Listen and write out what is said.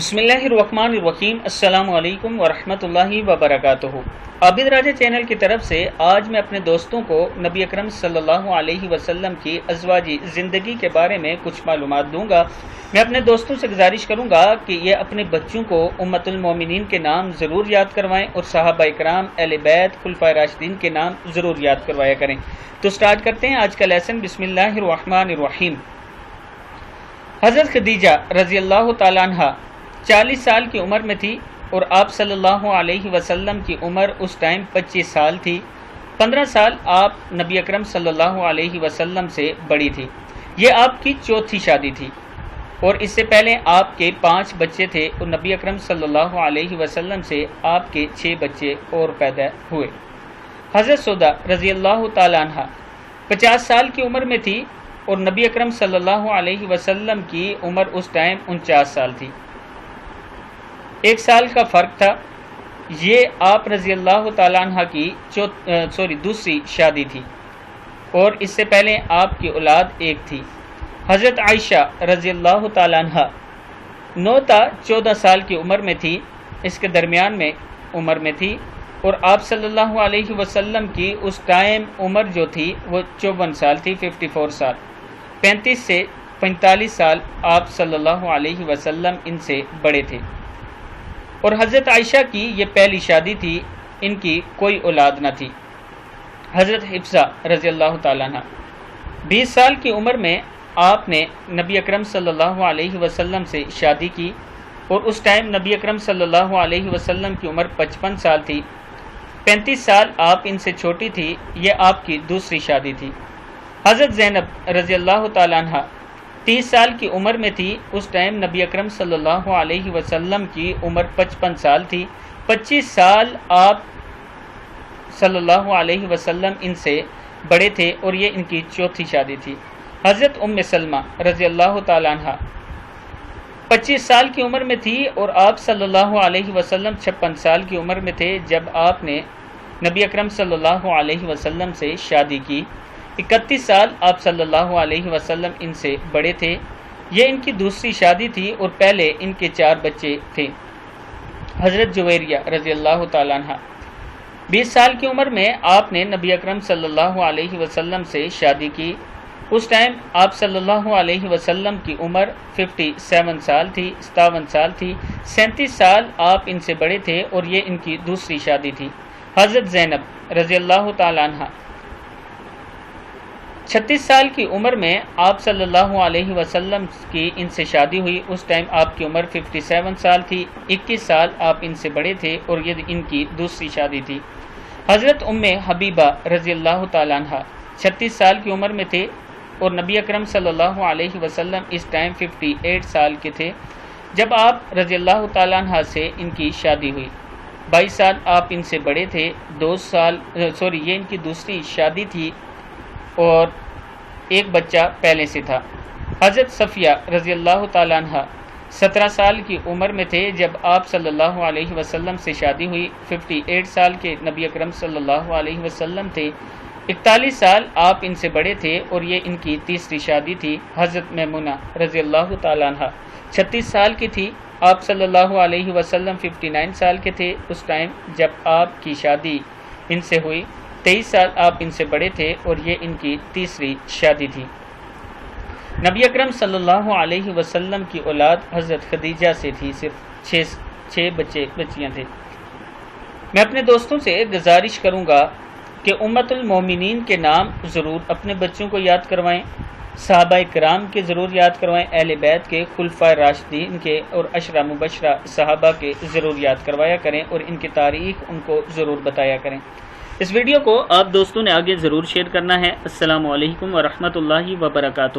بسم اللہ الرحمن الرحیم۔ السلام علیکم ورحمۃ اللہ وبرکاتہ۔ عابد راجہ چینل کی طرف سے آج میں اپنے دوستوں کو نبی اکرم صلی اللہ علیہ وسلم کی ازواجی زندگی کے بارے میں کچھ معلومات دوں گا۔ میں اپنے دوستوں سے گزارش کروں گا کہ یہ اپنے بچوں کو امت المومنین کے نام ضرور یاد کروائیں اور صحابہ کرام، اہل بیت، خلفائے راشدین کے نام ضرور یاد کروایا کریں۔ تو سٹارٹ کرتے ہیں آج کا لیسن۔ بسم اللہ الرحمن الرحیم۔ حضرت خدیجہ رضی اللہ تعالیٰ عنہ 40 سال کی عمر میں تھی اور آپ صلی اللہ علیہ وسلم کی عمر اس ٹائم 25 سال تھی۔ 15 سال آپ نبی اکرم صلی اللہ علیہ وسلم سے بڑی تھی۔ یہ آپ کی چوتھی شادی تھی اور اس سے پہلے آپ کے 5 بچے تھے اور نبی اکرم صلی اللہ علیہ وسلم سے آپ کے 6 بچے اور پیدا ہوئے۔ حضرت سودا رضی اللہ تعالیٰ عنہ 50 سال کی عمر میں تھی اور نبی اکرم صلی اللہ علیہ وسلم کی عمر اس ٹائم 49 سال تھی۔ 1 سال کا فرق تھا۔ یہ آپ رضی اللہ تعالیٰ عنہ کی دوسری شادی تھی اور اس سے پہلے آپ کی اولاد ایک تھی۔ حضرت عائشہ رضی اللہ تعالیٰ عنہ 9 تا 14 سال کی عمر میں تھی، اس کے درمیان میں عمر میں تھی اور آپ صلی اللہ علیہ وسلم کی اس ٹائم عمر جو تھی وہ 54 سال تھی، 54 سال۔ 35 سے 45 سال آپ صلی اللہ علیہ وسلم ان سے بڑے تھے اور حضرت عائشہ کی یہ پہلی شادی تھی، ان کی کوئی اولاد نہ تھی۔ حضرت حفصہ رضی اللہ تعالیٰ عنہ 20 سال کی عمر میں آپ نے نبی اکرم صلی اللہ علیہ وسلم سے شادی کی اور اس ٹائم نبی اکرم صلی اللہ علیہ وسلم کی عمر 55 سال تھی۔ 35 سال آپ ان سے چھوٹی تھی، یہ آپ کی دوسری شادی تھی۔ حضرت زینب رضی اللہ تعالیٰ عنہ 30 سال کی عمر میں تھی، اس ٹائم نبی اکرم صلی اللہ علیہ وسلم کی عمر 55 سال تھی۔ 25 سال آپ صلی اللہ علیہ وسلم ان سے بڑے تھے اور یہ ان کی چوتھی شادی تھی۔ حضرت ام سلمہ رضی اللہ تعالیٰ عنہ 25 سال کی عمر میں تھی اور آپ صلی اللہ علیہ وسلم 56 سال کی عمر میں تھے جب آپ نے نبی اکرم صلی اللہ علیہ وسلم سے شادی کی۔ 31 سال آپ صلی اللہ علیہ وسلم ان سے بڑے تھے، یہ ان کی دوسری شادی تھی اور پہلے ان کے 4 بچے تھے۔ حضرت جویریہ رضی اللہ تعالیٰ عنہ 20 سال کی عمر میں آپ نے نبی اکرم صلی اللہ علیہ وسلم سے شادی کی، اس ٹائم آپ صلی اللہ علیہ وسلم کی عمر 57 سال تھی، 57 سال تھی۔ 37 سال آپ ان سے بڑے تھے اور یہ ان کی دوسری شادی تھی۔ حضرت زینب رضی اللہ تعالیٰ عنہ 36 سال کی عمر میں آپ صلی اللہ علیہ وسلم کی ان سے شادی ہوئی، اس ٹائم آپ کی عمر 57 سال تھی۔ 21 سال آپ ان سے بڑے تھے اور یہ ان کی دوسری شادی تھی۔ حضرت ام حبیبہ رضی اللہ تعالیٰ عنہ 36 سال کی عمر میں تھے اور نبی اکرم صلی اللہ علیہ وسلم اس ٹائم 58 سال کے تھے جب آپ رضی اللہ تعالیٰ عنہ سے ان کی شادی ہوئی۔ 22 سال آپ ان سے بڑے تھے، یہ ان کی دوسری شادی تھی اور ایک بچہ پہلے سے تھا۔ حضرت صفیہ رضی اللہ تعالیٰ عنہ 17 سال کی عمر میں تھے جب آپ صلی اللہ علیہ وسلم سے شادی ہوئی۔ 58 سال کے نبی اکرم صلی اللہ علیہ وسلم تھے۔ 41 سال آپ ان سے بڑے تھے اور یہ ان کی تیسری شادی تھی۔ حضرت میمونہ رضی اللہ تعالیٰ عنہ 36 سال کی تھی، آپ صلی اللہ علیہ وسلم 59 سال کے تھے اس ٹائم جب آپ کی شادی ان سے ہوئی۔ 23 سال آپ ان سے بڑے تھے اور یہ ان کی تیسری شادی تھی۔ نبی اکرم صلی اللہ علیہ وسلم کی اولاد حضرت خدیجہ سے تھی، صرف 6 بچیاں تھے۔ میں اپنے دوستوں سے گزارش کروں گا کہ امت المومنین کے نام ضرور اپنے بچوں کو یاد کروائیں، صحابہ کرام کے ضرور یاد کروائیں، اہل بیت کے، خلفائے راشدین کے اور عشرہ مبشرہ صحابہ کے ضرور یاد کروایا کریں اور ان کی تاریخ ان کو ضرور بتایا کریں۔ اس ویڈیو کو آپ دوستوں نے آگے ضرور شیئر کرنا ہے۔ السلام علیکم ورحمۃ اللہ وبرکاتہ۔